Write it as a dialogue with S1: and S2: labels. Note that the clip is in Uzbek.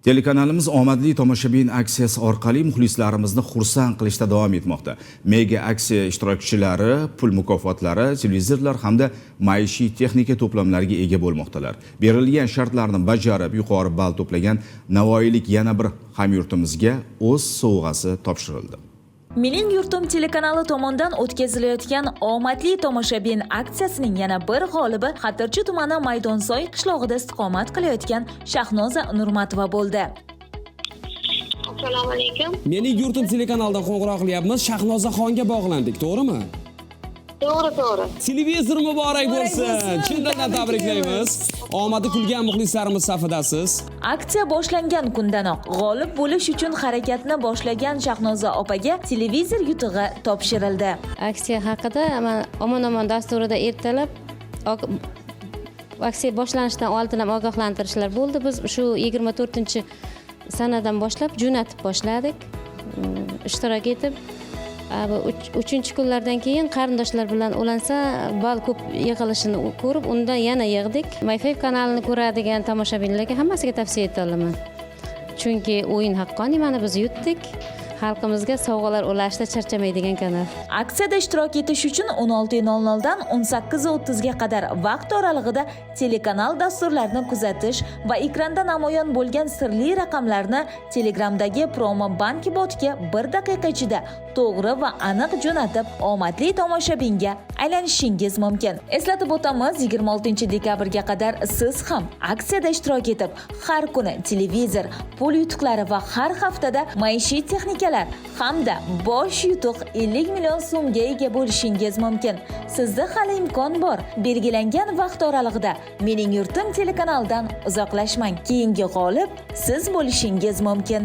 S1: Telekanalimiz omadli tomoshabin aksiyasi orqali muxlislarimizni xursand qilishda davom etmoqda. Mega aksiya ishtirokchilari pul mukofotlari, televizorlar hamda maishiy texnika to'plamlariga ega bo'lmoqdalar. Berilgan shartlarni bajarib, yuqori ball to'plagan navoiylik yana bir hamyurtimizga o'z sovg'asi topshirildi.
S2: Mening yurtim telekanali tomonidan o'tkazilayotgan omadli tomoshabin aksiyasining yana bir g'olibi Xatirchi tumani Maydonsoy qishlog'ida istiqomat qilayotgan Shahnoza Nurmatova bo'ldi.
S3: Assalomu alaykum.
S4: Mening yurtim telekanalidan qo'ng'iroq qilyapmiz. Shahnozaxonga bog'landik, to'g'rimi?
S3: To'g'ri.
S4: Televizor muborak bo'lsin. Chindan tabriklaymiz. Omadi kulgan muxlislarimiz safidasiz.
S2: Aksiya boshlangan kundanoq g'olib bo'lish uchun harakatni boshlagan Shahnoza opaga televizor yutug'i topshirildi.
S5: Aksiya haqida omon dasturida ertalab aksiya boshlanishidan oldin ham ogohlantirishlar bo'ldi. Biz shu 24-sanadan boshlab jo'natib boshladik. Ishtirok etib, 3-kunlardan keyin qarindoshlar bilan ulansa ball ko'p yig'ilishini ko'rib, undan yana yig'dik. MyFav kanalini ko'radigan tomoshabinlarga hammasiga tavsiya eta olaman. Chunki o'yin haqqoniy, mana biz yutdik. Xalqimizga sovg'alar ulashda charchamaydigan kanal.
S2: Aksiyada ishtirok etish uchun 16:00 dan 18:30 ga qadar vaqt oralig'ida telekanal dasturlarini kuzatish va ekranda namoyon bo'lgan sirli raqamlarni Telegramdagi promo bank botga 1 daqiqa ichida to'g'ri va aniq jo'natib, omadli tomoshabinga aylanishingiz mumkin. Eslatib o'tamiz, 26-dekabrga qadar siz ham aksiyada ishtirok etib, har kuni televizor, pul yutuqlari va har haftada maishiy texnika hamda bosh yutuq 50 million so'mga ega bo'lishingiz mumkin. Sizda hali imkon bor. Belgilangan vaqt oralig'ida Mening yurtim telekanalidan uzoqlashmang. Keyingi g'olib siz bo'lishingiz mumkin.